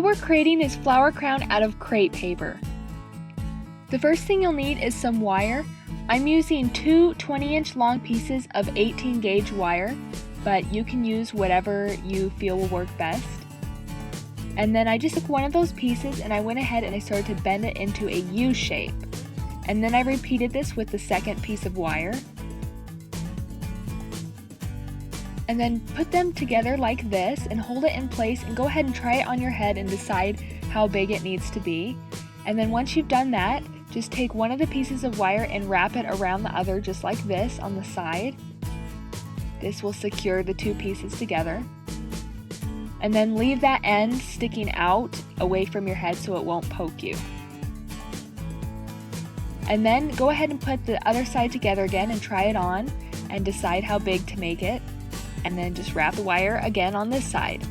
we're creating this flower crown out of crepe paper. The first thing you'll need is some wire. I'm using two 20-inch long pieces of 18 gauge wire, but you can use whatever you feel will work best. And then I just took one of those pieces and I went ahead and I started to bend it into a U shape. And then I repeated this with the second piece of wire. And then put them together like this and hold it in place and go ahead and try it on your head and decide how big it needs to be. And then once you've done that, just take one of the pieces of wire and wrap it around the other just like this on the side. This will secure the two pieces together. And then leave that end sticking out away from your head so it won't poke you. And then go ahead and put the other side together again and try it on and decide how big to make it. And then just wrap the wire again on this side.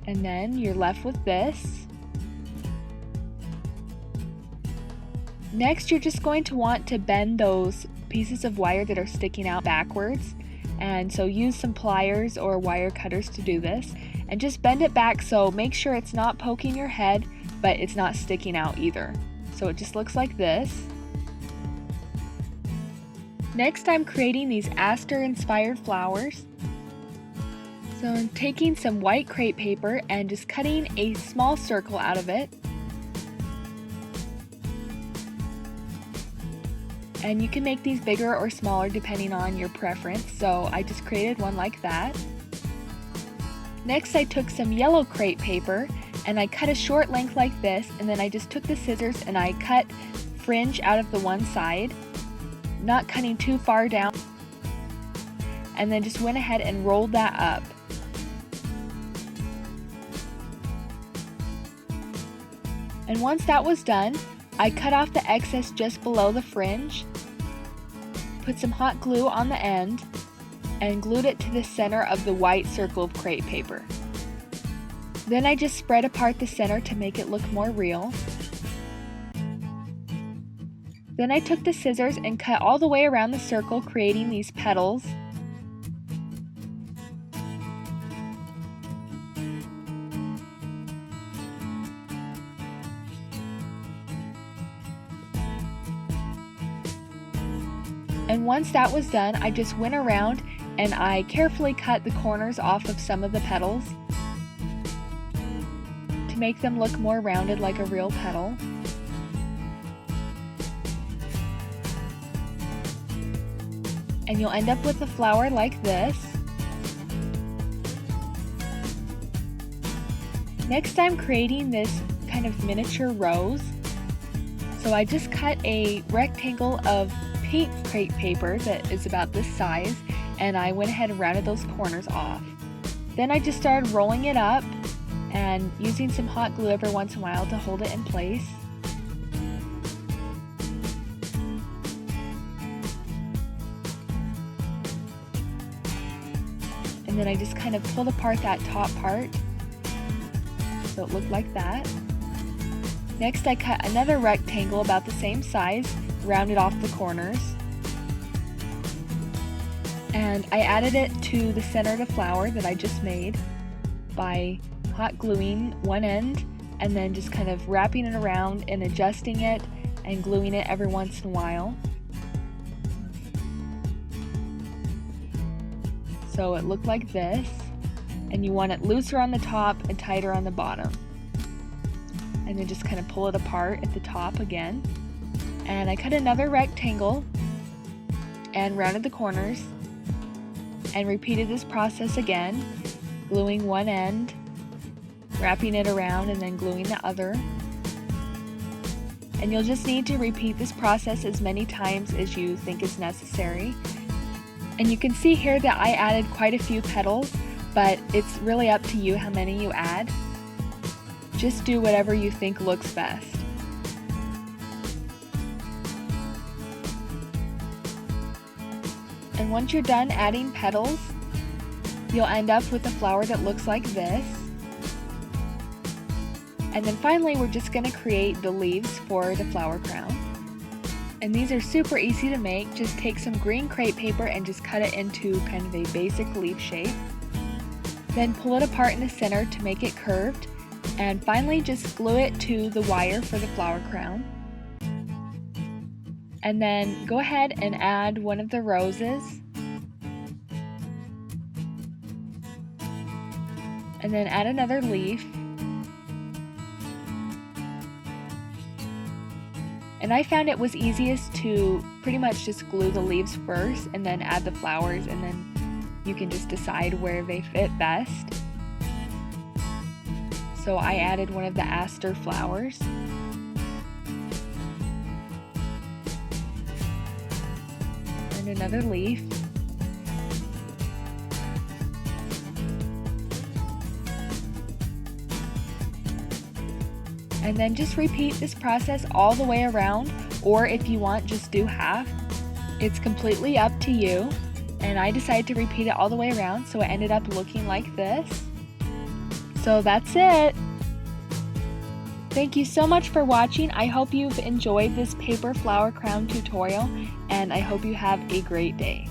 And then you're left with this. Next, you're just going to want to bend those pieces of wire that are sticking out backwards. And so use some pliers or wire cutters to do this. And just bend it back so make sure it's not poking your head, but it's not sticking out either. So it just looks like this. Next, I'm creating these aster inspired flowers. So I'm taking some white crepe paper and just cutting a small circle out of it. And you can make these bigger or smaller depending on your preference, so I just created one like that. Next, I took some yellow crepe paper and I cut a short length like this, and then I just took the scissors and I cut fringe out of the one side, not cutting too far down, and then just went ahead and rolled that up. And once that was done, I cut off the excess just below the fringe, put some hot glue on the end, and glued it to the center of the white circle of crepe paper. Then I just spread apart the center to make it look more real. Then I took the scissors and cut all the way around the circle, creating these petals. And once that was done, I just went around and I carefully cut the corners off of some of the petals to make them look more rounded like a real petal. And you'll end up with a flower like this. Next, I'm creating this kind of miniature rose. So I just cut a rectangle of pink crepe paper that is about this size, and I went ahead and rounded those corners off. Then I just started rolling it up and using some hot glue every once in a while to hold it in place. And then I just kind of pulled apart that top part so it looked like that. Next, I cut another rectangle about the same size, rounded off the corners, and I added it to the center of the flower that I just made by hot gluing one end and then just kind of wrapping it around and adjusting it and gluing it every once in a while. So it looked like this, and you want it looser on the top and tighter on the bottom. And then just kind of pull it apart at the top again. And I cut another rectangle and rounded the corners and repeated this process again, gluing one end, wrapping it around, and then gluing the other. And you'll just need to repeat this process as many times as you think is necessary. And you can see here that I added quite a few petals, but it's really up to you how many you add. Just do whatever you think looks best. And once you're done adding petals, you'll end up with a flower that looks like this. And then finally, we're just going to create the leaves for the flower crown. And these are super easy to make. Just take some green crepe paper and just cut it into kind of a basic leaf shape. Then pull it apart in the center to make it curved. And finally just glue it to the wire for the flower crown. And then go ahead and add one of the roses. And then add another leaf. And I found it was easiest to pretty much just glue the leaves first and then add the flowers, and then you can just decide where they fit best. So I added one of the aster flowers. And another leaf. And then just repeat this process all the way around, or if you want, just do half. It's completely up to you. And I decided to repeat it all the way around, so it ended up looking like this. So that's it. Thank you so much for watching. I hope you've enjoyed this paper flower crown tutorial, and I hope you have a great day.